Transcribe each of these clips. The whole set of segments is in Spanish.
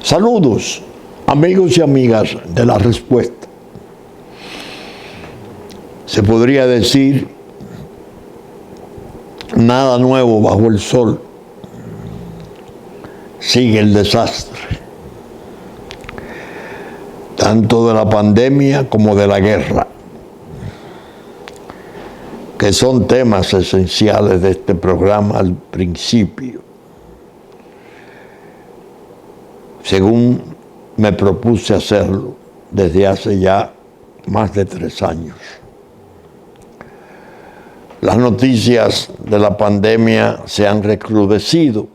Saludos, amigos y amigas de La Respuesta. Se podría decir nada nuevo bajo el sol. Sigue el desastre, tanto de la pandemia como de la guerra, que son temas esenciales de este programa al principio, según me propuse hacerlo desde hace ya más de 3 años. Las noticias de la pandemia se han recrudecido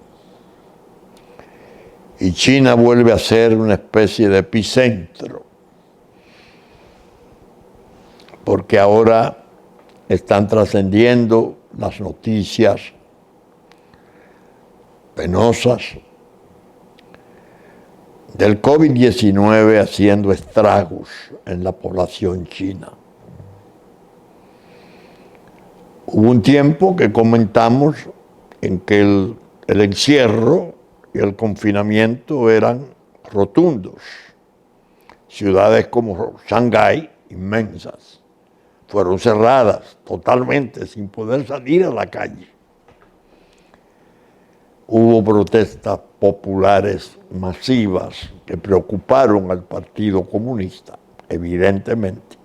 y China vuelve a ser una especie de epicentro, porque ahora están trascendiendo las noticias penosas del COVID-19 haciendo estragos en la población china. Hubo un tiempo que comentamos en que el encierro y el confinamiento eran rotundos. Ciudades como Shanghái, inmensas, fueron cerradas totalmente sin poder salir a la calle. Hubo protestas populares masivas que preocuparon al Partido Comunista, evidentemente.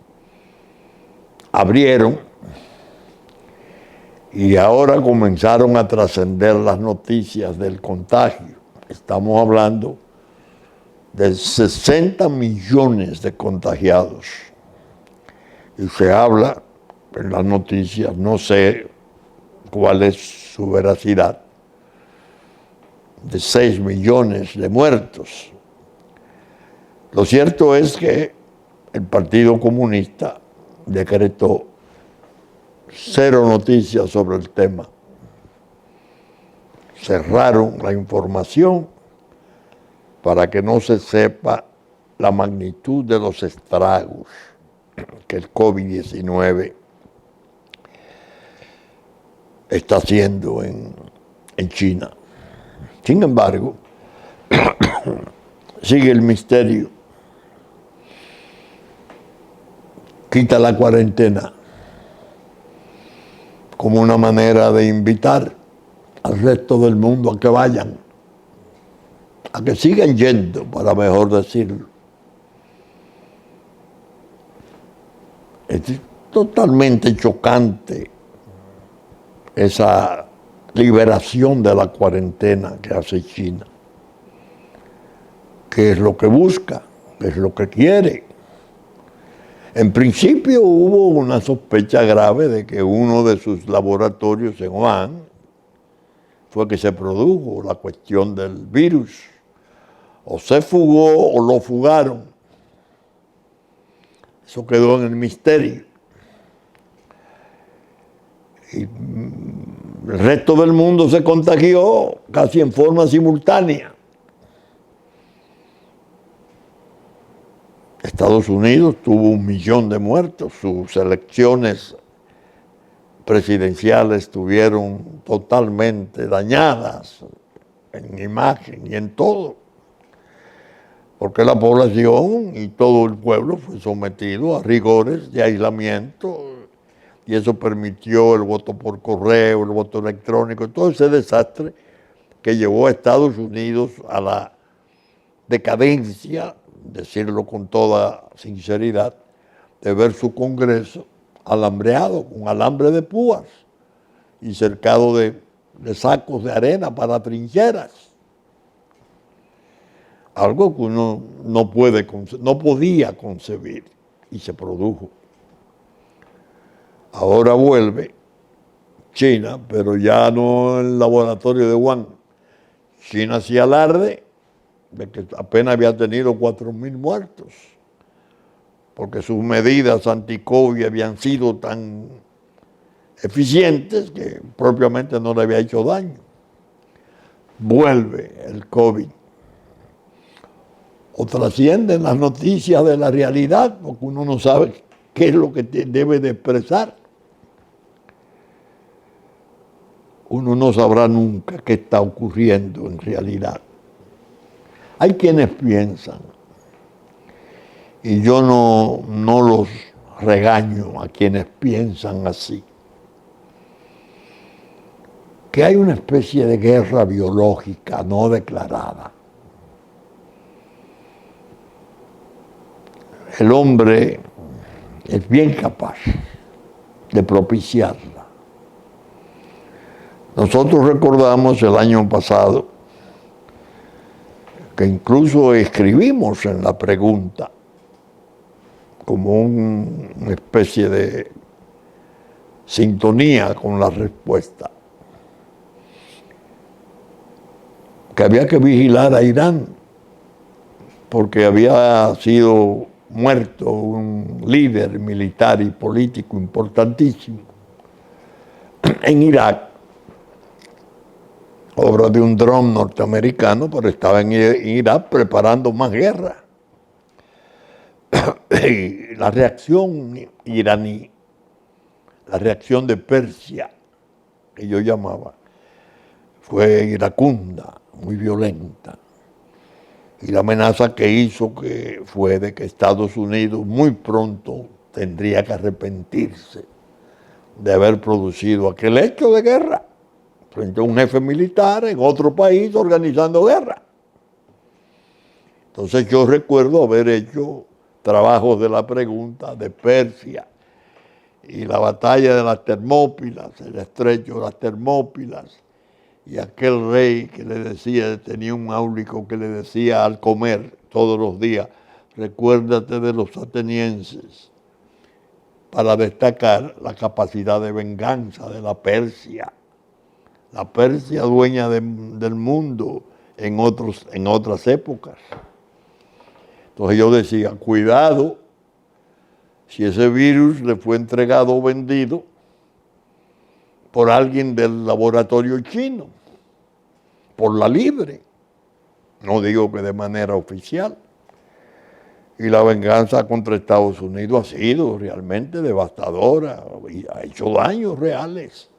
Abrieron y ahora comenzaron a trascender las noticias del contagio. Estamos hablando de 60 millones de contagiados. Y se habla en las noticias, no sé cuál es su veracidad, de 6 millones de muertos. Lo cierto es que el Partido Comunista decretó 0 noticias sobre el tema. Cerraron la información para que no se sepa la magnitud de los estragos que el COVID-19 está haciendo en China. Sin embargo, sigue el misterio. Quita la cuarentena como una manera de invitar al resto del mundo a que vayan, a que sigan yendo, para mejor decirlo. Es totalmente chocante esa liberación de la cuarentena que hace China. ¿Qué es lo que busca? ¿Qué es lo que quiere? En principio hubo una sospecha grave de que uno de sus laboratorios en Wuhan fue que se produjo la cuestión del virus. O se fugó o lo fugaron. Eso quedó en el misterio. Y el resto del mundo se contagió casi en forma simultánea. Estados Unidos tuvo 1 millón de muertos, sus elecciones presidenciales estuvieron totalmente dañadas en imagen y en todo, porque la población y todo el pueblo fue sometido a rigores de aislamiento y eso permitió el voto por correo, el voto electrónico, todo ese desastre que llevó a Estados Unidos a la decadencia, decirlo con toda sinceridad, de ver su Congreso alambreado con alambre de púas y cercado de sacos de arena para trincheras. Algo que uno no podía concebir y se produjo. Ahora vuelve China, pero ya no en el laboratorio de Wuhan. China hacía alarde de que apenas había tenido 4.000 muertos, porque sus medidas anti-COVID habían sido tan eficientes que propiamente no le había hecho daño. Vuelve el COVID. O trascienden las noticias de la realidad, porque uno no sabe qué es lo que debe de expresar. Uno no sabrá nunca qué está ocurriendo en realidad. Hay quienes piensan, y yo no los regaño a quienes piensan así, que hay una especie de guerra biológica no declarada. El hombre es bien capaz de propiciarla. Nosotros recordamos el año pasado que incluso escribimos en la pregunta como una especie de sintonía con la respuesta, que había que vigilar a Irán porque había sido muerto un líder militar y político importantísimo en Irak, obra de un dron norteamericano, pero estaba en Irak preparando más guerra. Y la reacción iraní, la reacción de Persia, que yo llamaba, fue iracunda, muy violenta. Y la amenaza que hizo fue de que Estados Unidos muy pronto tendría que arrepentirse de haber producido aquel hecho de guerra frente a un jefe militar en otro país organizando guerra. Entonces yo recuerdo haber hecho trabajos de la pregunta de Persia y la batalla de las Termópilas, el estrecho de las Termópilas, y aquel rey que le decía, tenía un áulico que le decía al comer todos los días, recuérdate de los atenienses, para destacar la capacidad de venganza de la Persia dueña del mundo en otras épocas. Entonces yo decía, cuidado, si ese virus le fue entregado o vendido por alguien del laboratorio chino, por la libre, no digo que de manera oficial. Y la venganza contra Estados Unidos ha sido realmente devastadora y ha hecho daños reales.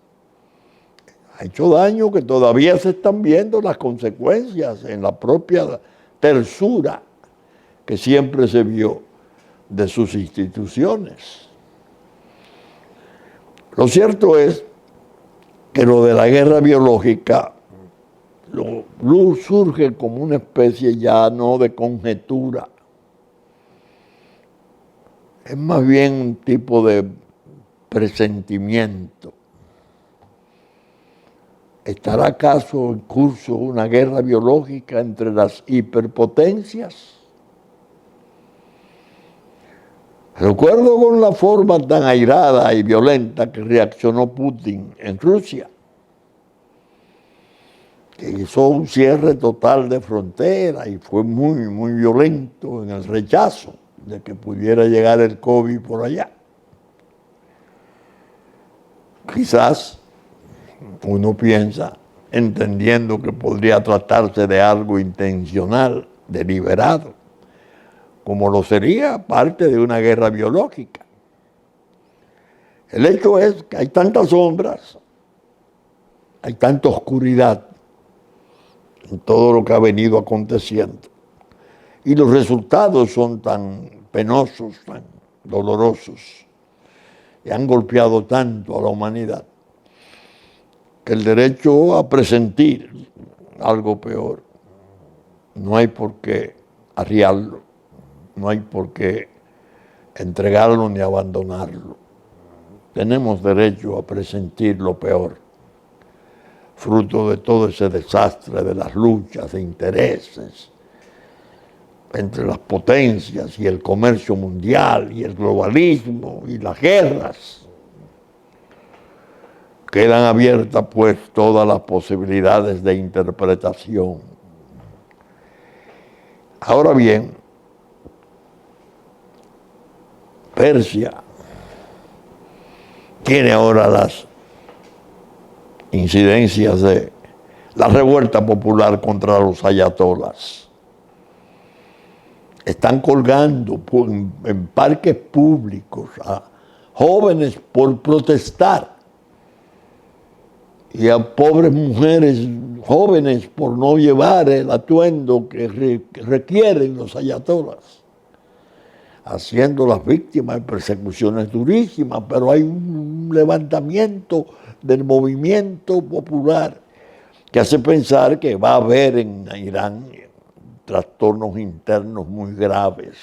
Ha hecho daño que todavía se están viendo las consecuencias en la propia tersura que siempre se vio de sus instituciones. Lo cierto es que lo de la guerra biológica surge como una especie ya no de conjetura, es más bien un tipo de presentimiento. ¿Estará acaso en curso una guerra biológica entre las hiperpotencias? Recuerdo con la forma tan airada y violenta que reaccionó Putin en Rusia, que hizo un cierre total de frontera y fue muy, muy violento en el rechazo de que pudiera llegar el COVID por allá. Quizás uno piensa, entendiendo que podría tratarse de algo intencional, deliberado, como lo sería parte de una guerra biológica. El hecho es que hay tantas sombras, hay tanta oscuridad en todo lo que ha venido aconteciendo, y los resultados son tan penosos, tan dolorosos, y han golpeado tanto a la humanidad, que el derecho a presentir algo peor no hay por qué arriarlo, no hay por qué entregarlo ni abandonarlo. Tenemos derecho a presentir lo peor, fruto de todo ese desastre de las luchas de intereses entre las potencias y el comercio mundial y el globalismo y las guerras. Quedan abiertas pues todas las posibilidades de interpretación. Ahora bien, Persia tiene ahora las incidencias de la revuelta popular contra los ayatolas. Están colgando en parques públicos a jóvenes por protestar. y a pobres mujeres jóvenes por no llevar el atuendo que requieren los ayatolás, haciéndolas víctimas de persecuciones durísimas, pero hay un levantamiento del movimiento popular que hace pensar que va a haber en Irán trastornos internos muy graves.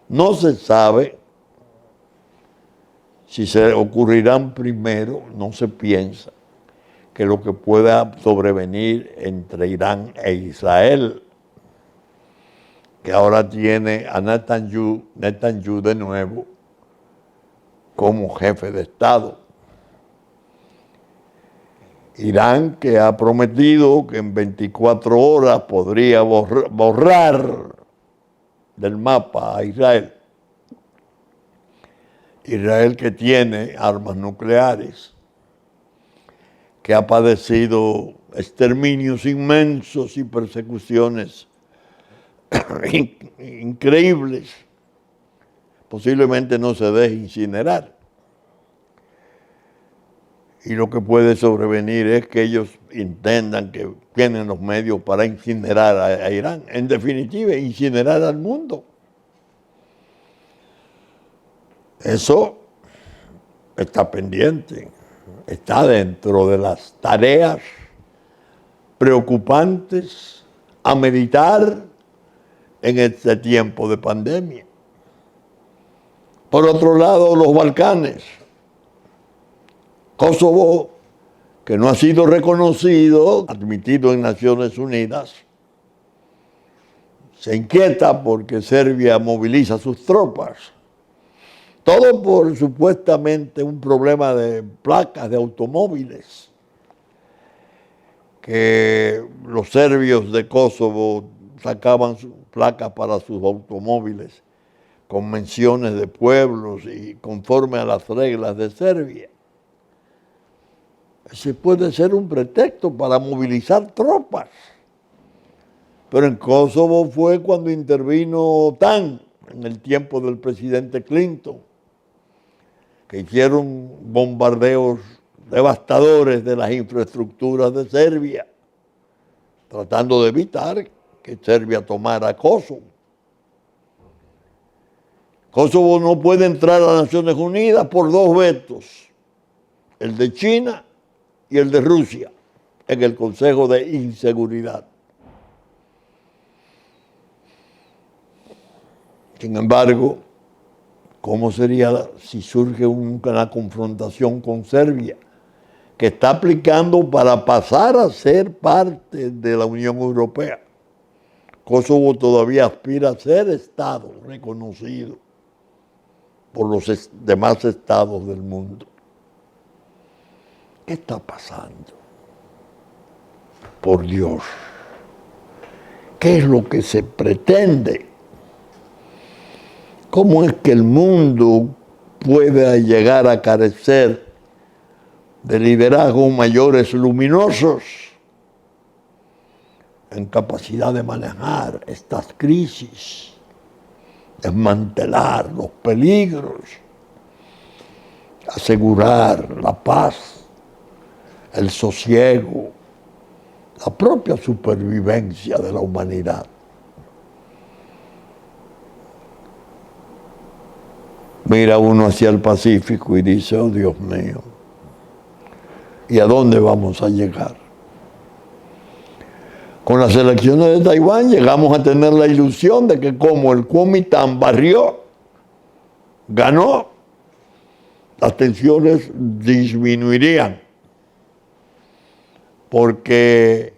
No se sabe si se ocurrirán primero, no se piensa que lo que pueda sobrevenir entre Irán e Israel, que ahora tiene a Netanyahu de nuevo como jefe de Estado. Irán, que ha prometido que en 24 horas podría borrar del mapa a Israel. Israel, que tiene armas nucleares, que ha padecido exterminios inmensos y persecuciones increíbles, posiblemente no se deje incinerar. Y lo que puede sobrevenir es que ellos intentan que tienen los medios para incinerar a Irán. En definitiva, incinerar al mundo. Eso está pendiente, está dentro de las tareas preocupantes a meditar en este tiempo de pandemia. Por otro lado, los Balcanes. Kosovo, que no ha sido reconocido, admitido en Naciones Unidas, se inquieta porque Serbia moviliza sus tropas. Todo por supuestamente un problema de placas de automóviles, que los serbios de Kosovo sacaban placas para sus automóviles con menciones de pueblos y conforme a las reglas de Serbia. Ese puede ser un pretexto para movilizar tropas. Pero en Kosovo fue cuando intervino OTAN, en el tiempo del presidente Clinton, que hicieron bombardeos devastadores de las infraestructuras de Serbia, tratando de evitar que Serbia tomara Kosovo. Kosovo no puede entrar a las Naciones Unidas por dos vetos, el de China y el de Rusia, en el Consejo de Inseguridad. Sin embargo, ¿cómo sería si surge una confrontación con Serbia, que está aplicando para pasar a ser parte de la Unión Europea? Kosovo todavía aspira a ser Estado reconocido por los demás estados del mundo. ¿Qué está pasando? Por Dios, ¿qué es lo que se pretende? ¿Cómo es que el mundo puede llegar a carecer de liderazgos mayores luminosos en capacidad de manejar estas crisis, desmantelar los peligros, asegurar la paz, el sosiego, la propia supervivencia de la humanidad? Mira uno hacia el Pacífico y dice, oh Dios mío, ¿y a dónde vamos a llegar? Con las elecciones de Taiwán llegamos a tener la ilusión de que como el Kuomintang barrió, ganó, las tensiones disminuirían, porque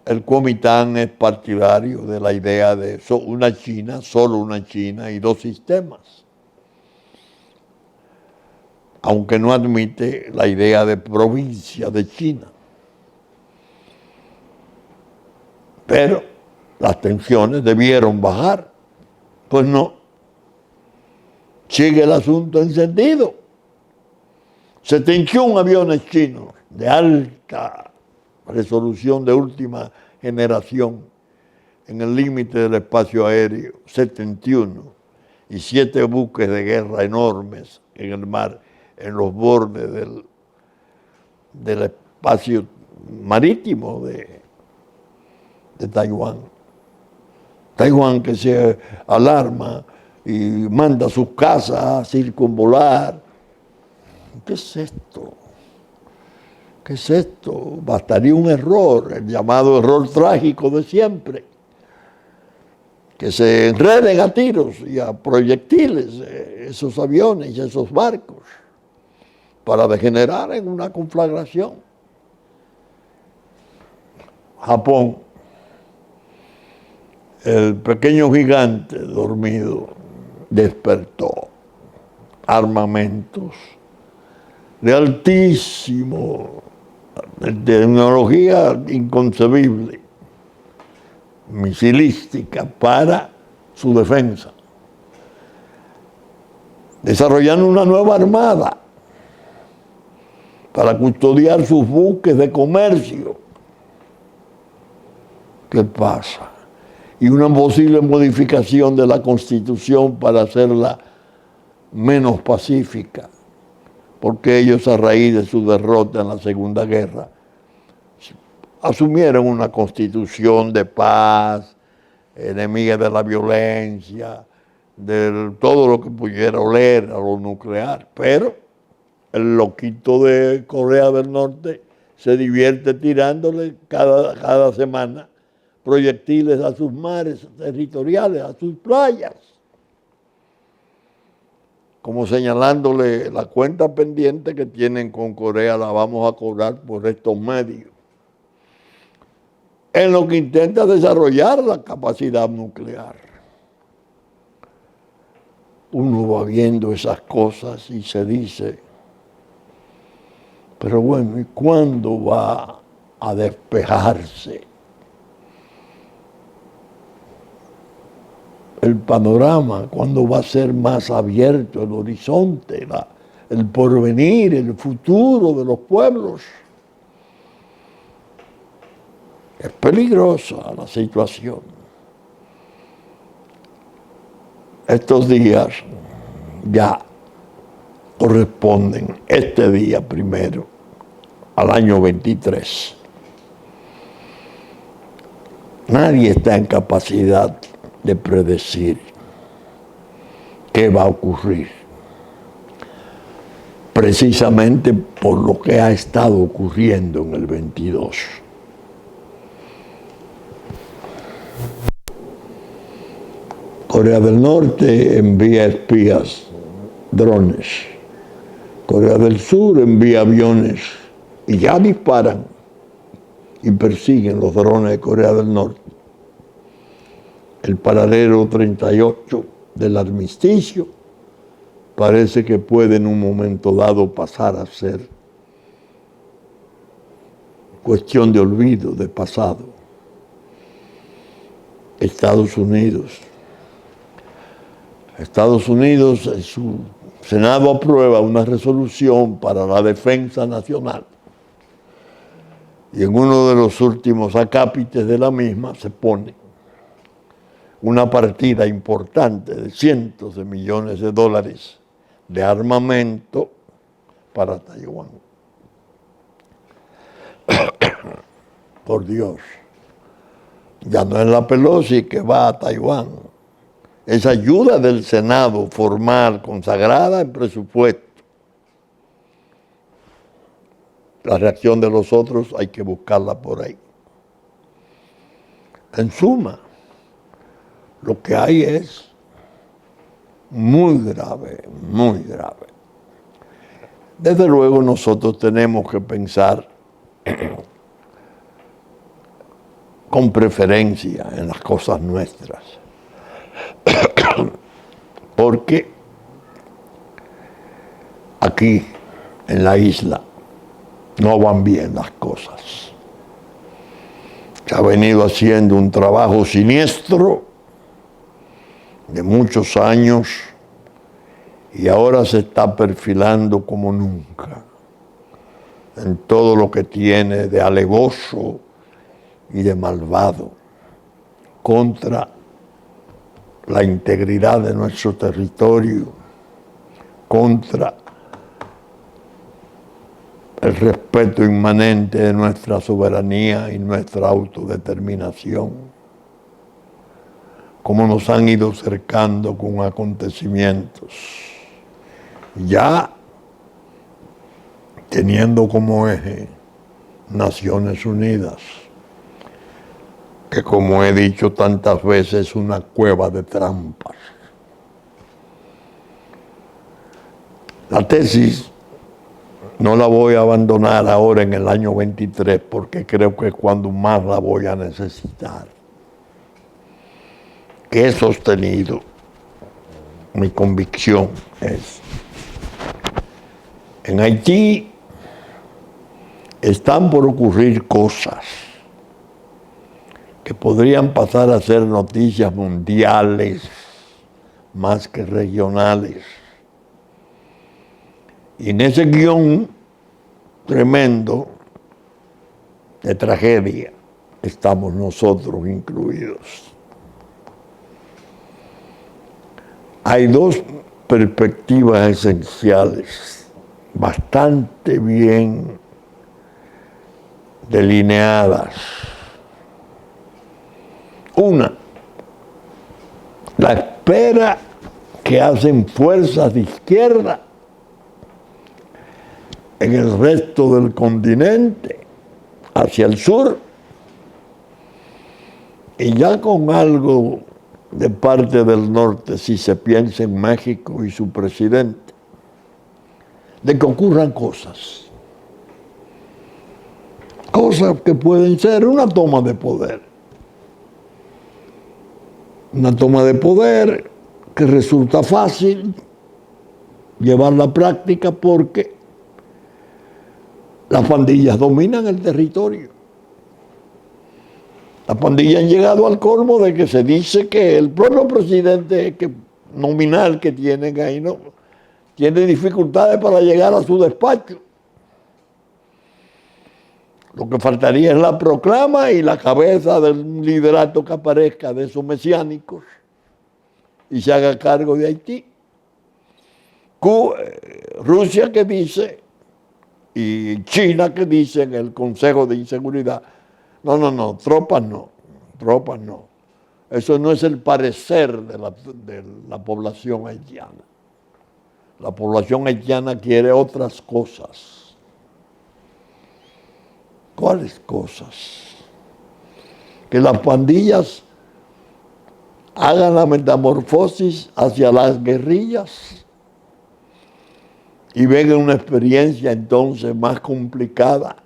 el Kuomintang es partidario de la idea de una China, solo una China y dos sistemas, aunque no admite la idea de provincia de China. Pero las tensiones debieron bajar. Pues no. Sigue el asunto encendido. 71 aviones chinos de alta resolución de última generación en el límite del espacio aéreo, 71, y 7 buques de guerra enormes en el mar, en los bordes del espacio marítimo de Taiwán. Taiwán que se alarma y manda sus casas a circunvolar. ¿Qué es esto? ¿Qué es esto? Bastaría un error, el llamado error trágico de siempre. Que se enreden a tiros y a proyectiles esos aviones y esos barcos para degenerar en una conflagración. Japón, el pequeño gigante dormido, despertó. Armamentos de altísimo, de tecnología inconcebible, misilística para su defensa, desarrollando una nueva armada para custodiar sus buques de comercio. ¿Qué pasa? Y una posible modificación de la Constitución para hacerla menos pacífica, porque ellos, a raíz de su derrota en la Segunda Guerra, asumieron una constitución de paz, enemiga de la violencia, de todo lo que pudiera oler a lo nuclear. Pero el loquito de Corea del Norte se divierte tirándole cada semana proyectiles a sus mares territoriales, a sus playas, como señalándole la cuenta pendiente que tienen con Corea la vamos a cobrar por estos medios, en lo que intenta desarrollar la capacidad nuclear. Uno va viendo esas cosas y se dice, pero bueno, ¿y cuándo va a despejarse el panorama? ¿Cuándo va a ser más abierto el horizonte, el porvenir, el futuro de los pueblos? Es peligrosa la situación. Estos días ya corresponden, este día primero, al año 23. Nadie está en capacidad de predecir qué va a ocurrir, precisamente por lo que ha estado ocurriendo en el 22. Corea del Norte envía espías, drones. Corea del Sur envía aviones y ya disparan y persiguen los drones de Corea del Norte. El paralelo 38 del armisticio parece que puede en un momento dado pasar a ser cuestión de olvido, de pasado. Estados Unidos, en su Senado aprueba una resolución para la defensa nacional y en uno de los últimos acápites de la misma se pone una partida importante de cientos de millones de dólares de armamento para Taiwán. Por Dios, ya no es la Pelosi que va a Taiwán. Es ayuda del Senado formal, consagrada en presupuesto. La reacción de los otros hay que buscarla por ahí. En suma, lo que hay es muy grave, muy grave. Desde luego nosotros tenemos que pensar con preferencia en las cosas nuestras. Porque aquí, en la isla, no van bien las cosas. Se ha venido haciendo un trabajo siniestro de muchos años y ahora se está perfilando como nunca en todo lo que tiene de alevoso y de malvado contra la integridad de nuestro territorio, contra el respeto inmanente de nuestra soberanía y nuestra autodeterminación, como nos han ido cercando con acontecimientos, ya teniendo como eje Naciones Unidas, que como he dicho tantas veces es una cueva de trampas. La tesis no la voy a abandonar ahora en el año 23 porque creo que es cuando más la voy a necesitar. Que he sostenido, mi convicción es, en Haití están por ocurrir cosas que podrían pasar a ser noticias mundiales más que regionales. Y en ese guión tremendo de tragedia estamos nosotros incluidos. Hay dos perspectivas esenciales bastante bien delineadas. Una, la espera que hacen fuerzas de izquierda en el resto del continente, hacia el sur, y ya con algo de parte del norte, si se piensa en México y su presidente, de que ocurran cosas que pueden ser una toma de poder que resulta fácil llevarla a la práctica porque las pandillas dominan el territorio. Las pandillas han llegado al colmo de que se dice que el propio presidente nominal que tienen ahí no tiene dificultades para llegar a su despacho. Lo que faltaría es la proclama y la cabeza del liderato que aparezca de esos mesiánicos y se haga cargo de Haití. Rusia que dice y China que dice en el Consejo de Inseguridad, no, tropas no. Eso no es el parecer de la población haitiana. La población haitiana quiere otras cosas. ¿Cuáles cosas? Que las pandillas hagan la metamorfosis hacia las guerrillas y venga una experiencia entonces más complicada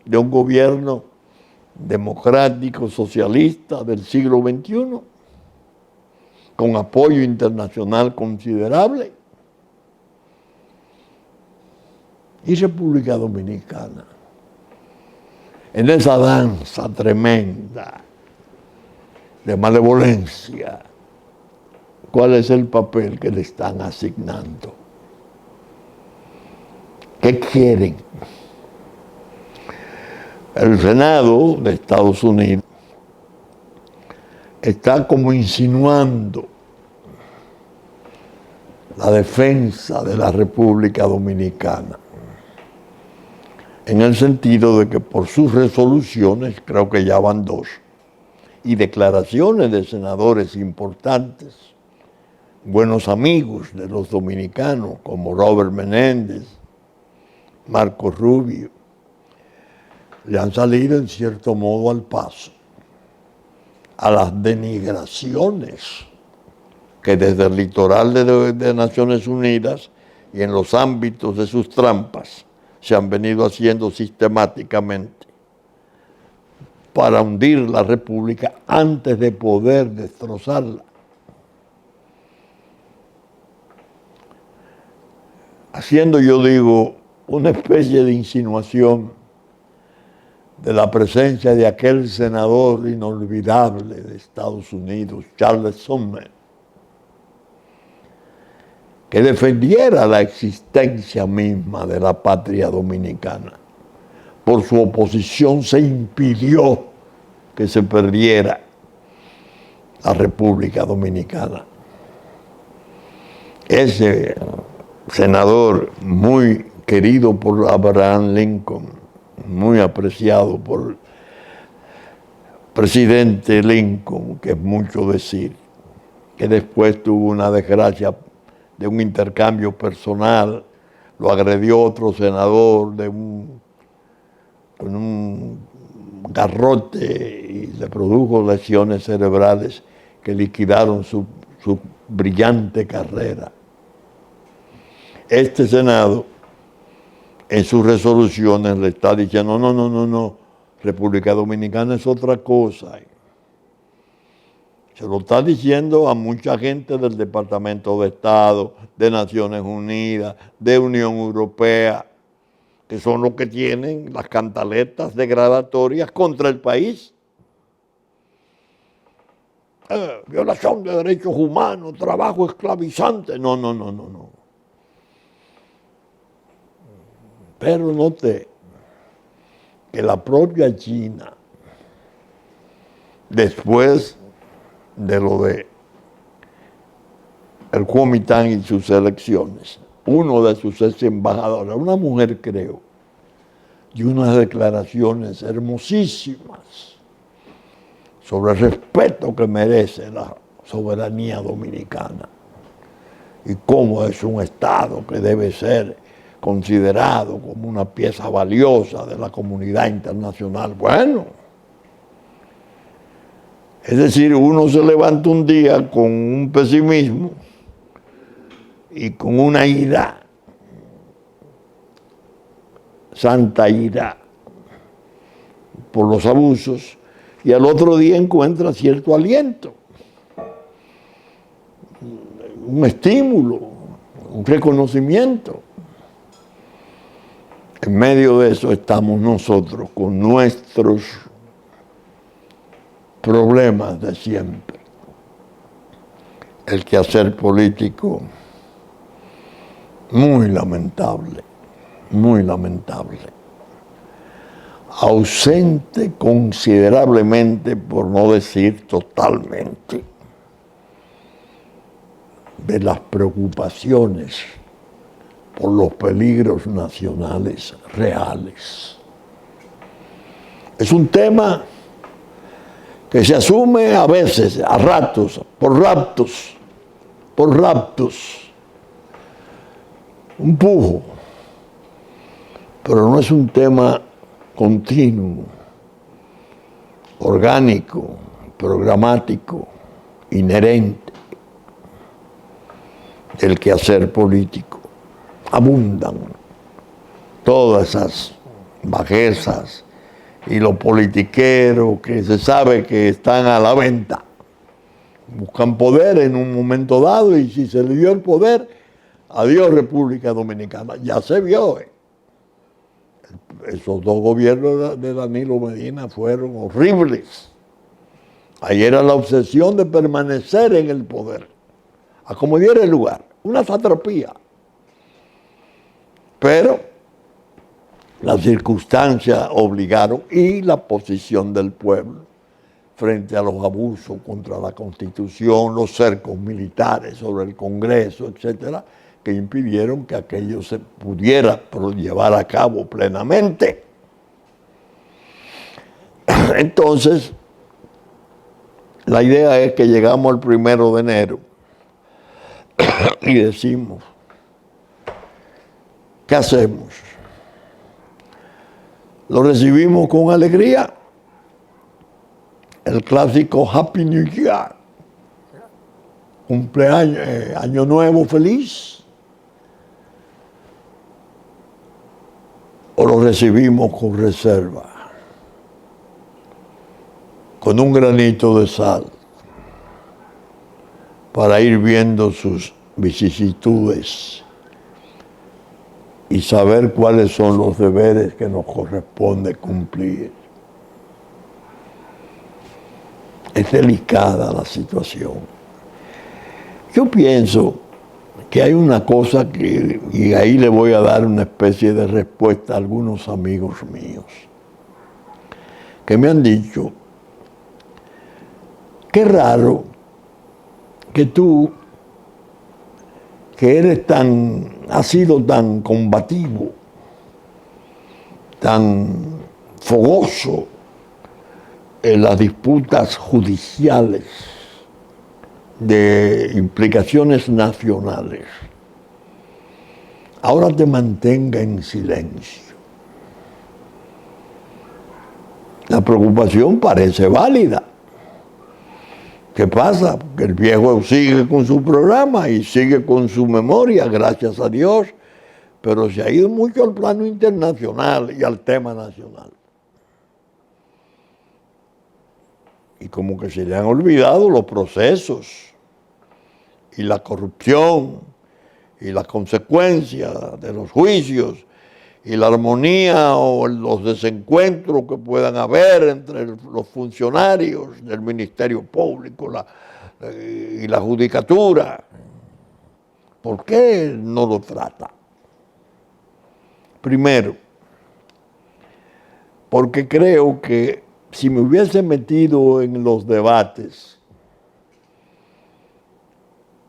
de un gobierno democrático, socialista del siglo XXI, con apoyo internacional considerable. Y República Dominicana, en esa danza tremenda de malevolencia, ¿cuál es el papel que le están asignando? ¿Qué quieren? El Senado de Estados Unidos está como insinuando la defensa de la República Dominicana, en el sentido de que por sus resoluciones, creo que ya van 2, y declaraciones de senadores importantes, buenos amigos de los dominicanos, como Robert Menéndez, Marco Rubio, le han salido en cierto modo al paso a las denigraciones que desde el litoral de Naciones Unidas y en los ámbitos de sus trampas se han venido haciendo sistemáticamente para hundir la República antes de poder destrozarla. Haciendo, yo digo, una especie de insinuación de la presencia de aquel senador inolvidable de Estados Unidos, Charles Sumner, que defendiera la existencia misma de la patria dominicana. Por su oposición se impidió que se perdiera la República Dominicana. Ese senador muy querido por Abraham Lincoln, muy apreciado por el presidente Lincoln, que es mucho decir, que después tuvo una desgracia de un intercambio personal, lo agredió otro senador con un garrote y le produjo lesiones cerebrales que liquidaron su brillante carrera. Este Senado, en sus resoluciones, le está diciendo, no, República Dominicana es otra cosa. Se lo está diciendo a mucha gente del Departamento de Estado, de Naciones Unidas, de Unión Europea, que son los que tienen las cantaletas degradatorias contra el país. Violación de derechos humanos, trabajo esclavizante. No. Pero noté que la propia China, después de lo de el Kuomintang y sus elecciones, uno de sus ex embajadores, una mujer creo, y unas declaraciones hermosísimas sobre el respeto que merece la soberanía dominicana y cómo es un Estado que debe ser considerado como una pieza valiosa de la comunidad internacional. Bueno, es decir, uno se levanta un día con un pesimismo y con una ira, santa ira, por los abusos, y al otro día encuentra cierto aliento, un estímulo, un reconocimiento. En medio de eso estamos nosotros con nuestros problemas de siempre. El quehacer político muy lamentable, ausente considerablemente, por no decir totalmente, de las preocupaciones por los peligros nacionales reales. Es un tema que se asume a veces, a ratos, por raptos, un pujo, pero no es un tema continuo, orgánico, programático, inherente del quehacer político. Abundan todas esas bajezas y los politiqueros que se sabe que están a la venta. Buscan poder en un momento dado y si se le dio el poder, adiós República Dominicana. Ya se vio. Esos dos gobiernos de Danilo Medina fueron horribles. Ahí era la obsesión de permanecer en el poder, a como diera el lugar, una satrapía. Pero las circunstancias obligaron y la posición del pueblo frente a los abusos contra la Constitución, los cercos militares sobre el Congreso, etcétera, que impidieron que aquello se pudiera llevar a cabo plenamente. Entonces, la idea es que llegamos al 1 de enero y decimos, ¿qué hacemos? ¿Lo recibimos con alegría? El clásico Happy New Year, cumpleaños, año nuevo feliz, o lo recibimos con reserva, con un granito de sal, para ir viendo sus vicisitudes y saber cuáles son los deberes que nos corresponde cumplir. Es delicada la situación. Yo pienso que hay una cosa que, y ahí le voy a dar una especie de respuesta a algunos amigos míos, que me han dicho, qué raro que tú, que eres has sido tan combativo, tan fogoso en las disputas judiciales de implicaciones nacionales, ahora te mantenga en silencio. La preocupación parece válida. ¿Qué pasa? Que el viejo sigue con su programa y sigue con su memoria, gracias a Dios, pero se ha ido mucho al plano internacional y al tema nacional. Y como que se le han olvidado los procesos y la corrupción y las consecuencias de los juicios y la armonía o los desencuentros que puedan haber entre los funcionarios del Ministerio Público y la judicatura. ¿Por qué no lo trata? Primero, porque creo que si me hubiese metido en los debates,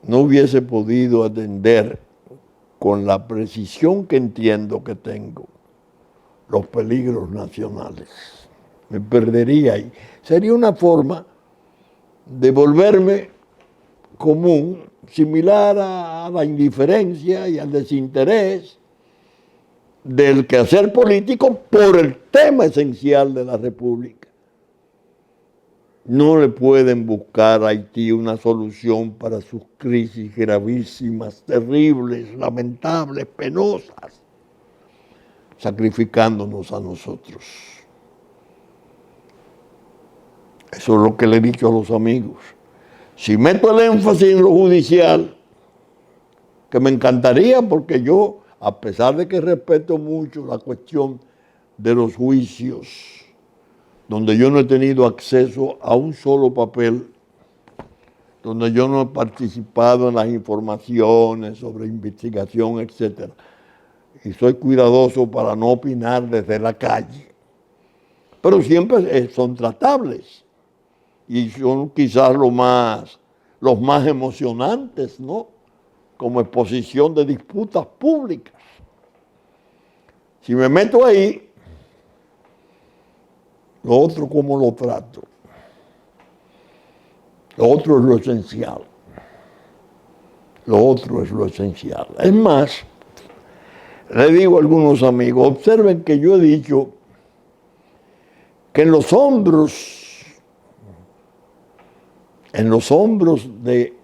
no hubiese podido atender con la precisión que entiendo que tengo los peligros nacionales. Me perdería ahí. Sería una forma de volverme común, similar a la indiferencia y al desinterés del quehacer político por el tema esencial de la República. No le pueden buscar a Haití una solución para sus crisis gravísimas, terribles, lamentables, penosas, sacrificándonos a nosotros. Eso es lo que le he dicho a los amigos. Si meto el énfasis en lo judicial, que me encantaría porque yo, a pesar de que respeto mucho la cuestión de los juicios, donde yo no he tenido acceso a un solo papel, donde yo no he participado en las informaciones sobre investigación, etc. Y soy cuidadoso para no opinar desde la calle. Pero siempre son tratables y son quizás los más emocionantes, ¿no? Como exposición de disputas públicas. Si me meto ahí, lo otro, ¿cómo lo trato? Lo otro es lo esencial. Lo otro es lo esencial. Es más, le digo a algunos amigos, observen que yo he dicho que en los hombros de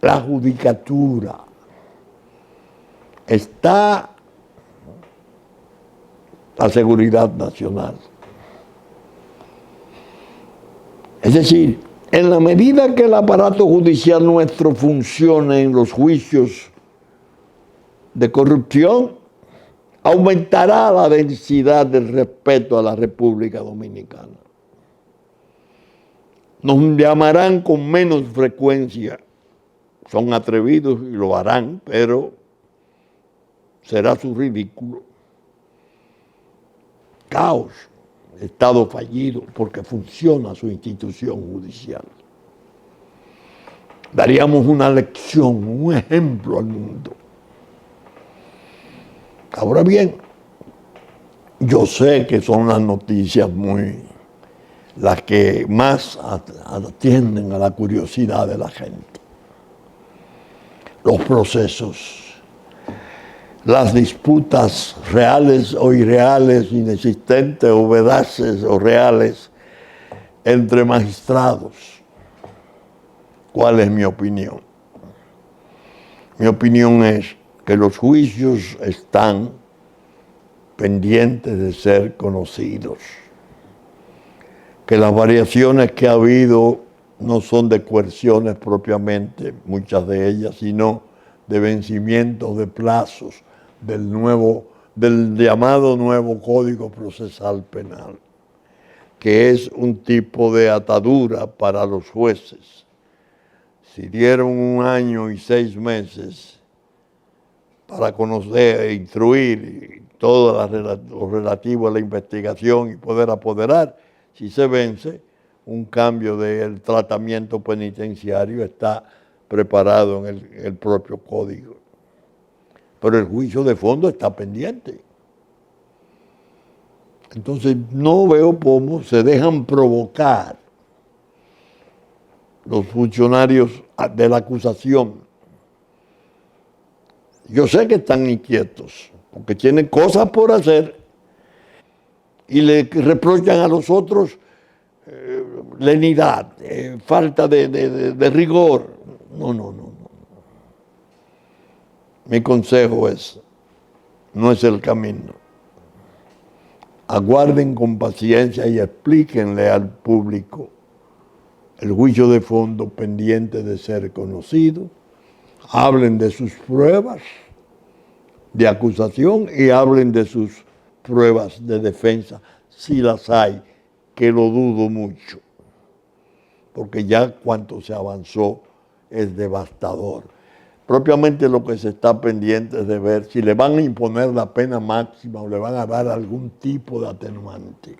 la judicatura está la seguridad nacional. Es decir, en la medida que el aparato judicial nuestro funcione en los juicios de corrupción, aumentará la densidad del respeto a la República Dominicana. Nos llamarán con menos frecuencia, son atrevidos y lo harán, pero será su ridículo. Caos. Estado fallido porque funciona su institución judicial. Daríamos una lección, un ejemplo al mundo. Ahora bien, yo sé que son las noticias las que más atienden a la curiosidad de la gente. Los procesos, las disputas reales o irreales, inexistentes o vedaces o reales entre magistrados. ¿Cuál es mi opinión? Mi opinión es que los juicios están pendientes de ser conocidos, que las variaciones que ha habido no son de coerciones propiamente, muchas de ellas, sino de vencimientos de plazos del llamado nuevo Código Procesal Penal, que es un tipo de atadura para los jueces. Si dieron 1 año y 6 meses para conocer e instruir todo lo relativo a la investigación y poder apoderar, si se vence, un cambio del tratamiento penitenciario está preparado en el propio código. Pero el juicio de fondo está pendiente. Entonces no veo cómo se dejan provocar los funcionarios de la acusación. Yo sé que están inquietos, porque tienen cosas por hacer y le reprochan a los otros lenidad, falta de rigor. No. Mi consejo es, no es el camino. Aguarden con paciencia y explíquenle al público el juicio de fondo pendiente de ser conocido. Hablen de sus pruebas de acusación y hablen de sus pruebas de defensa, si las hay, que lo dudo mucho, porque ya cuanto se avanzó es devastador. Propiamente lo que se está pendiente es de ver si le van a imponer la pena máxima o le van a dar algún tipo de atenuante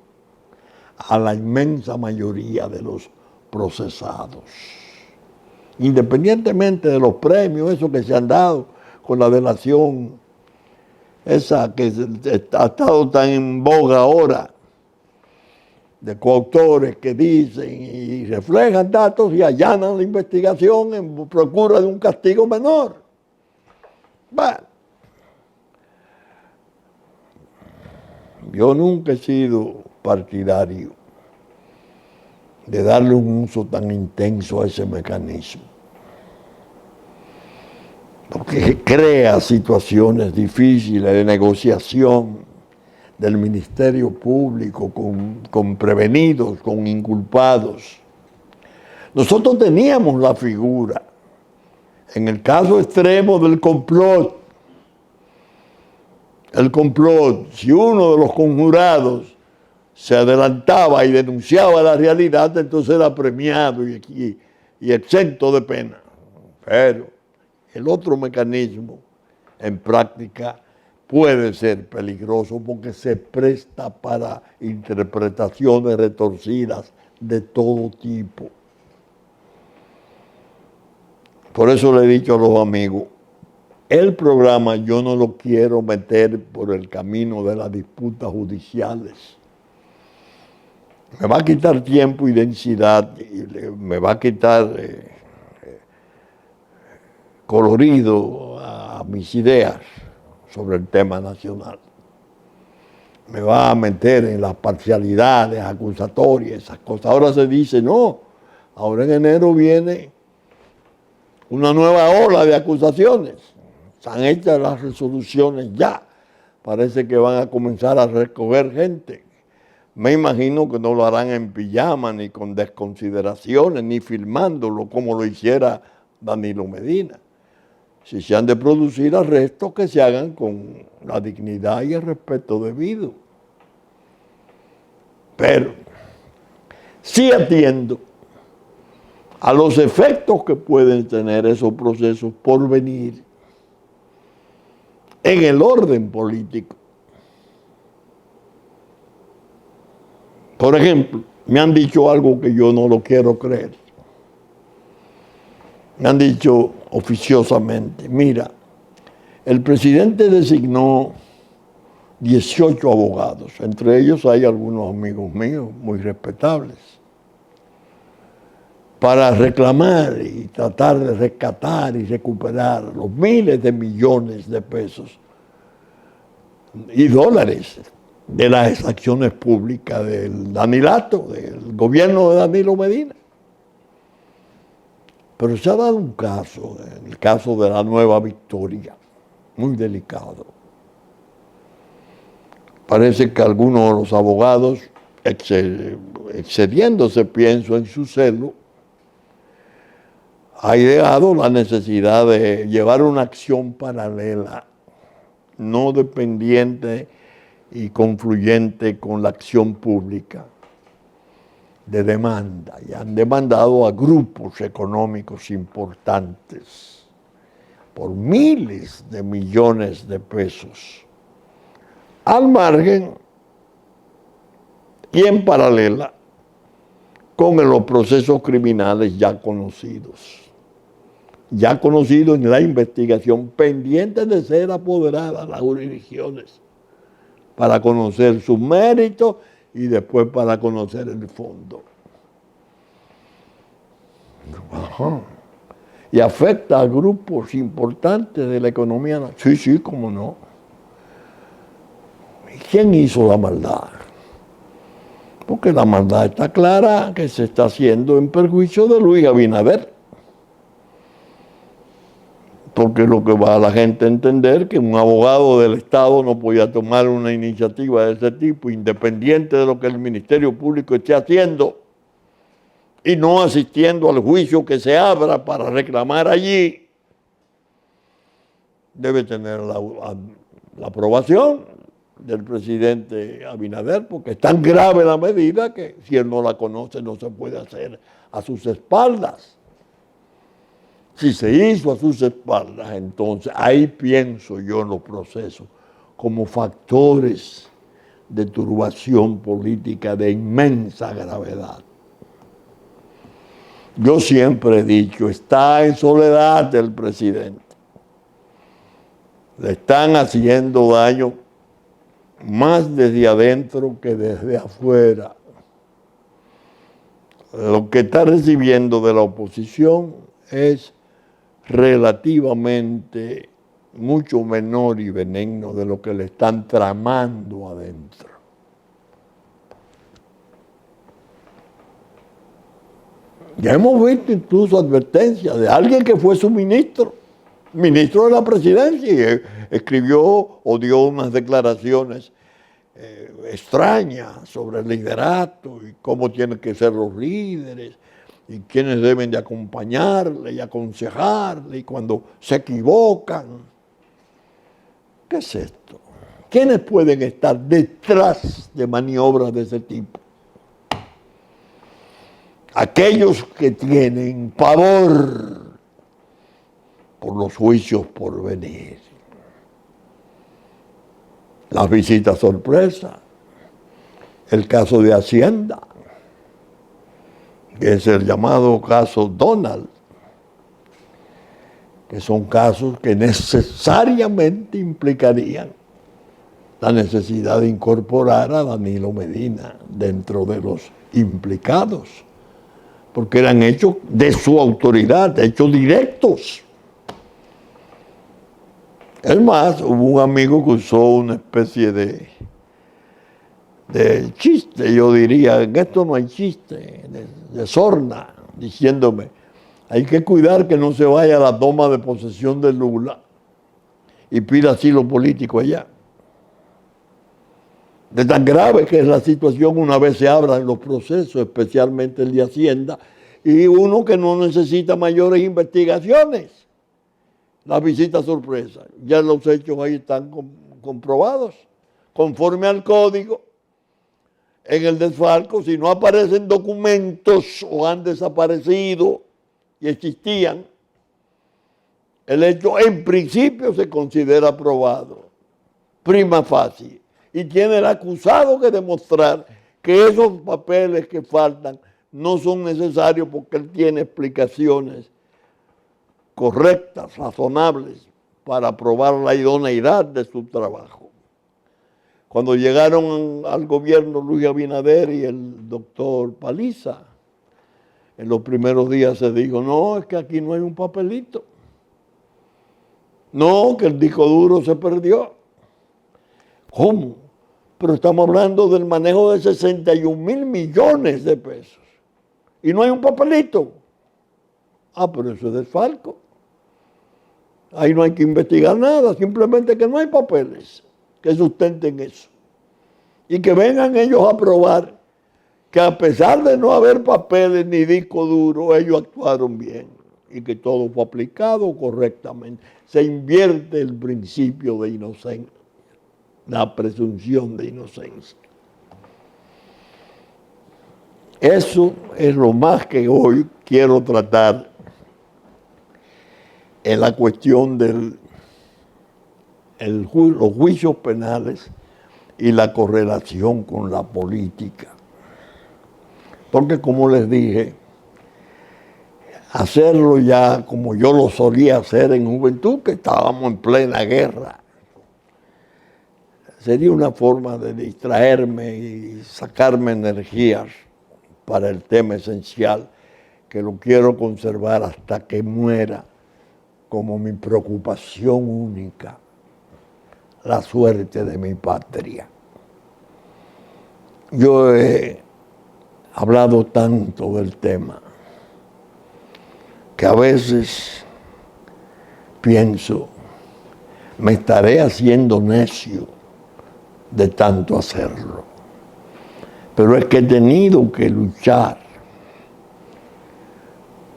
a la inmensa mayoría de los procesados. Independientemente de los premios, esos que se han dado con la delación, esa que ha estado tan en boga ahora, de coautores que dicen y reflejan datos y allanan la investigación en procura de un castigo menor. Bueno, yo nunca he sido partidario de darle un uso tan intenso a ese mecanismo, porque crea situaciones difíciles de negociación del Ministerio Público con prevenidos, con inculpados. Nosotros teníamos la figura, en el caso extremo del complot, el complot, si uno de los conjurados se adelantaba y denunciaba la realidad, entonces era premiado y exento de pena. Pero el otro mecanismo, en práctica, puede ser peligroso porque se presta para interpretaciones retorcidas de todo tipo. Por eso le he dicho a los amigos, el programa yo no lo quiero meter por el camino de las disputas judiciales. Me va a quitar tiempo y densidad, y me va a quitar colorido a mis ideas sobre el tema nacional. Me va a meter en las parcialidades acusatorias, esas cosas. Ahora se dice, no, ahora en enero viene una nueva ola de acusaciones. Están hechas las resoluciones ya. Parece que van a comenzar a recoger gente. Me imagino que no lo harán en pijama, ni con desconsideraciones, ni filmándolo como lo hiciera Danilo Medina. Si se han de producir arrestos, que se hagan con la dignidad y el respeto debido. Pero sí atiendo a los efectos que pueden tener esos procesos por venir en el orden político. Por ejemplo, me han dicho algo que yo no lo quiero creer. Me han dicho oficiosamente, mira, el presidente designó 18 abogados, entre ellos hay algunos amigos míos muy respetables, para reclamar y tratar de rescatar y recuperar los miles de millones de pesos y dólares de las acciones públicas del Danilato, del gobierno de Danilo Medina. Pero se ha dado un caso, el caso de la Nueva Victoria, muy delicado. Parece que algunos de los abogados, excediéndose, pienso, en su celo, ha ideado la necesidad de llevar una acción paralela, no dependiente y confluyente con la acción pública de demanda, y han demandado a grupos económicos importantes por miles de millones de pesos, al margen y en paralela con los procesos criminales ya conocidos. ya conocido en la investigación, pendientes de ser apoderadas las jurisdicciones para conocer sus méritos y después para conocer el fondo. Ajá. Y afecta a grupos importantes de la economía. Sí, sí, cómo no. ¿Quién hizo la maldad? Porque la maldad está clara que se está haciendo en perjuicio de Luis Abinader. Porque lo que va a la gente a entender que un abogado del Estado no podía tomar una iniciativa de ese tipo, independiente de lo que el Ministerio Público esté haciendo, y no asistiendo al juicio que se abra para reclamar allí, debe tener la aprobación del presidente Abinader, porque es tan grave la medida que si él no la conoce no se puede hacer a sus espaldas. Si se hizo a sus espaldas, entonces ahí pienso yo en los procesos como factores de turbación política de inmensa gravedad. Yo siempre he dicho, está en soledad el presidente. Le están haciendo daño más desde adentro que desde afuera. Lo que está recibiendo de la oposición es relativamente mucho menor y benigno de lo que le están tramando adentro. Ya hemos visto incluso advertencias de alguien que fue su ministro de la presidencia, y escribió o dio unas declaraciones extrañas sobre el liderato y cómo tienen que ser los líderes y quiénes deben de acompañarle y aconsejarle y cuando se equivocan. ¿Qué es esto? ¿Quiénes pueden estar detrás de maniobras de ese tipo? Aquellos que tienen pavor por los juicios por venir. Las visitas sorpresa, el caso de Hacienda, que es el llamado caso Donald, que son casos que necesariamente implicarían la necesidad de incorporar a Danilo Medina dentro de los implicados, porque eran hechos de su autoridad, hechos directos. Es más, hubo un amigo que usó una especie de chiste, yo diría, en esto no hay chiste, de sorna, diciéndome, hay que cuidar que no se vaya a la toma de posesión de Lula y pida asilo político allá. De tan grave que es la situación una vez se abran los procesos, especialmente el de Hacienda, y uno que no necesita mayores investigaciones. La visita sorpresa, ya los hechos ahí están comprobados, conforme al código. En el desfalco, si no aparecen documentos o han desaparecido y existían, el hecho en principio se considera aprobado, prima facie, y tiene el acusado que demostrar que esos papeles que faltan no son necesarios porque él tiene explicaciones correctas, razonables, para probar la idoneidad de su trabajo. Cuando llegaron al gobierno Luis Abinader y el doctor Paliza, en los primeros días se dijo, no, es que aquí no hay un papelito. No, que el disco duro se perdió. ¿Cómo? Pero estamos hablando del manejo de 61,000 millones de pesos. Y no hay un papelito. Ah, pero eso es desfalco. Ahí no hay que investigar nada, simplemente que no hay papeles que sustenten eso. Y que vengan ellos a probar que a pesar de no haber papeles ni disco duro, ellos actuaron bien y que todo fue aplicado correctamente. Se invierte el principio de inocencia, la presunción de inocencia. Eso es lo más que hoy quiero tratar en la cuestión de los juicios penales y la correlación con la política. Porque como les dije, hacerlo ya como yo lo solía hacer en juventud, que estábamos en plena guerra. Sería una forma de distraerme y sacarme energías para el tema esencial, que lo quiero conservar hasta que muera como mi preocupación única, la suerte de mi patria. Yo he hablado tanto del tema que a veces pienso, me estaré haciendo necio de tanto hacerlo. Pero es que he tenido que luchar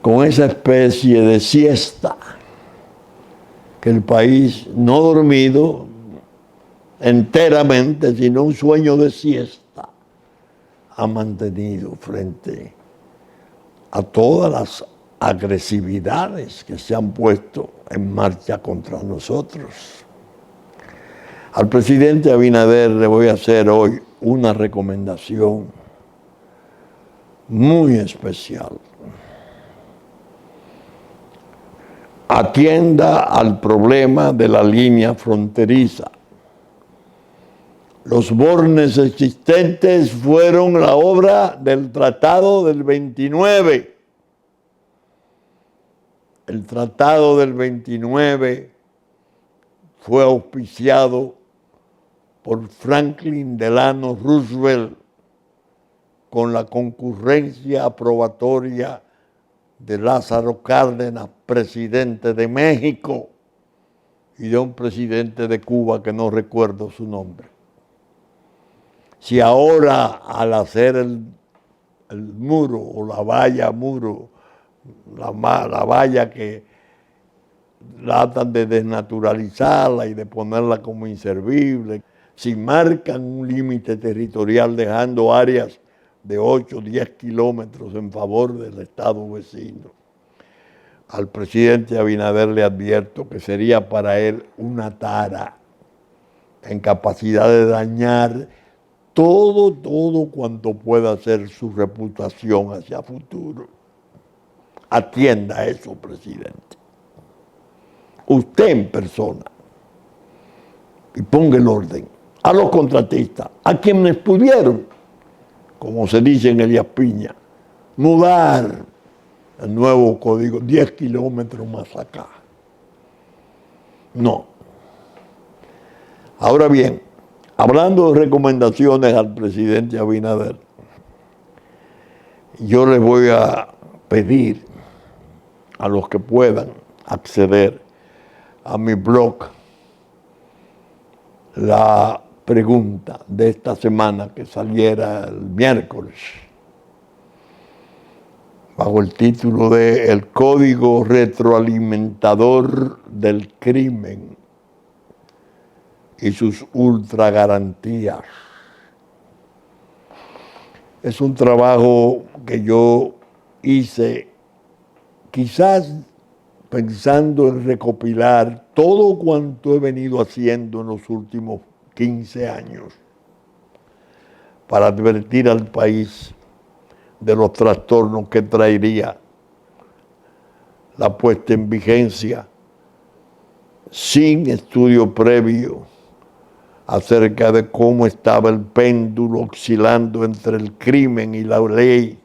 con esa especie de siesta que el país no ha dormido enteramente, sino un sueño de siesta ha mantenido frente a todas las agresividades que se han puesto en marcha contra nosotros. Al presidente Abinader le voy a hacer hoy una recomendación muy especial. Atienda al problema de la línea fronteriza. Los bornes existentes fueron la obra del Tratado del 29. El Tratado del 29 fue auspiciado por Franklin Delano Roosevelt con la concurrencia aprobatoria de Lázaro Cárdenas, presidente de México, y de un presidente de Cuba que no recuerdo su nombre. Si ahora al hacer el muro o la valla muro, la valla que tratan de desnaturalizarla y de ponerla como inservible, si marcan un límite territorial dejando áreas de 8 o 10 kilómetros en favor del estado vecino, al presidente Abinader le advierto que sería para él una tara en capacidad de dañar todo cuanto pueda ser su reputación hacia futuro. Atienda eso, presidente. Usted en persona. Y ponga el orden a los contratistas, a quienes pudieron, como se dice en Elías Piña, mudar el nuevo código 10 kilómetros más acá. No. Ahora bien, hablando de recomendaciones al presidente Abinader, yo les voy a pedir a los que puedan acceder a mi blog la pregunta de esta semana que saliera el miércoles, bajo el título de El Código Retroalimentador del Crimen y sus ultragarantías. Es un trabajo que yo hice quizás pensando en recopilar todo cuanto he venido haciendo en los últimos 15 años para advertir al país de los trastornos que traería la puesta en vigencia sin estudio previo acerca de cómo estaba el péndulo oscilando entre el crimen y la ley,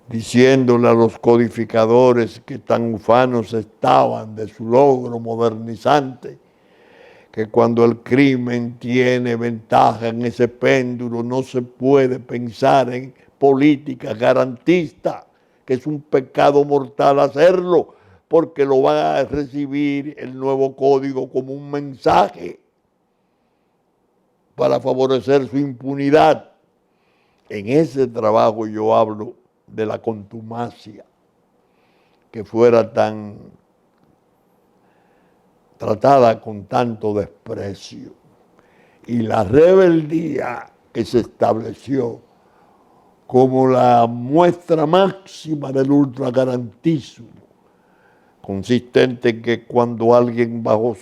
diciéndole a los codificadores que tan ufanos estaban de su logro modernizante, que cuando el crimen tiene ventaja en ese péndulo no se puede pensar en política garantista, que es un pecado mortal hacerlo, porque lo va a recibir el nuevo código como un mensaje para favorecer su impunidad. En ese trabajo yo hablo de la contumacia, que fuera tan tratada con tanto desprecio, y la rebeldía que se estableció como la muestra máxima del ultragarantismo, consistente en que cuando alguien bajo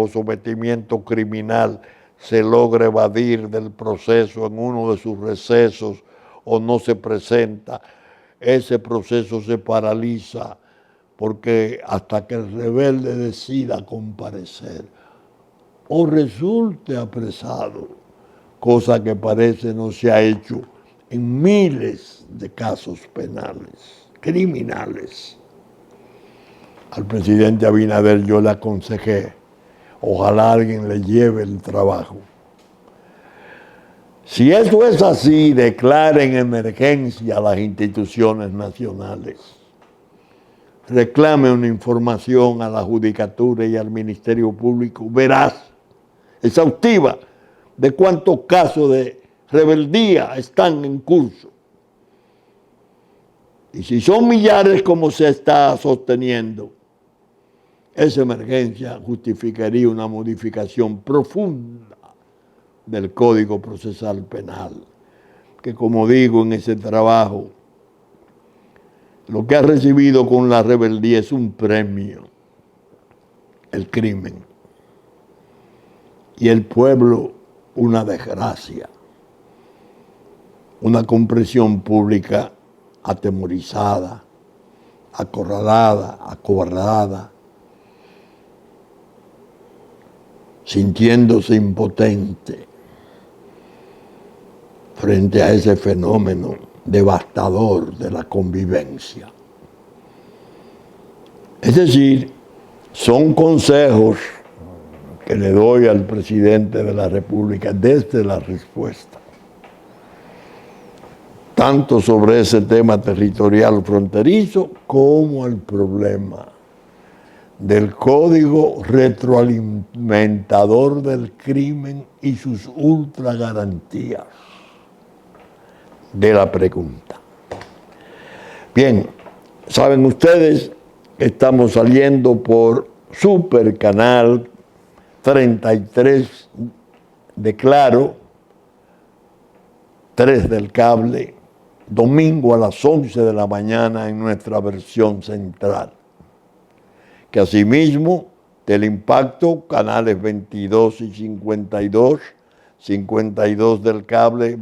sometimiento criminal se logra evadir del proceso en uno de sus recesos o no se presenta, ese proceso se paraliza porque hasta que el rebelde decida comparecer o resulte apresado, cosa que parece no se ha hecho en miles de casos penales, criminales. Al presidente Abinader yo le aconsejé, ojalá alguien le lleve el trabajo. Si eso es así, declaren emergencia a las instituciones nacionales. Reclame una información a la Judicatura y al Ministerio Público veraz, exhaustiva, de cuántos casos de rebeldía están en curso. Y si son millares como se está sosteniendo, esa emergencia justificaría una modificación profunda del Código Procesal Penal, que como digo en ese trabajo, lo que ha recibido con la rebeldía es un premio, el crimen, y el pueblo una desgracia, una comprensión pública atemorizada, acorralada, acobardada, sintiéndose impotente frente a ese fenómeno devastador de la convivencia. Es decir, son consejos que le doy al presidente de la República desde la respuesta, tanto sobre ese tema territorial fronterizo como el problema del código retroalimentador del crimen y sus ultragarantías de la pregunta. Bien, saben ustedes que estamos saliendo por Super Canal 33 de Claro, 3 del cable, domingo a las 11 de la mañana en nuestra versión central. Que asimismo, Teleimpacto, canales 22 y 52, 52 del cable,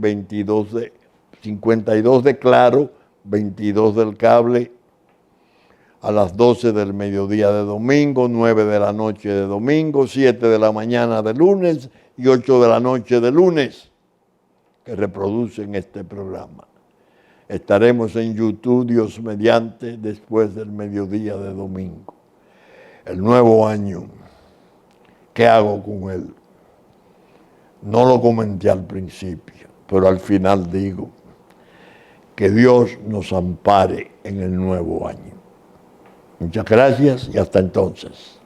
52 de Claro, 22 del cable, a las 12 del mediodía de domingo, 9 de la noche de domingo, 7 de la mañana de lunes y 8 de la noche de lunes, que reproducen este programa. Estaremos en YouTube, Dios mediante, después del mediodía de domingo. El nuevo año, ¿qué hago con él? No lo comenté al principio, pero al final digo que Dios nos ampare en el nuevo año. Muchas gracias y hasta entonces.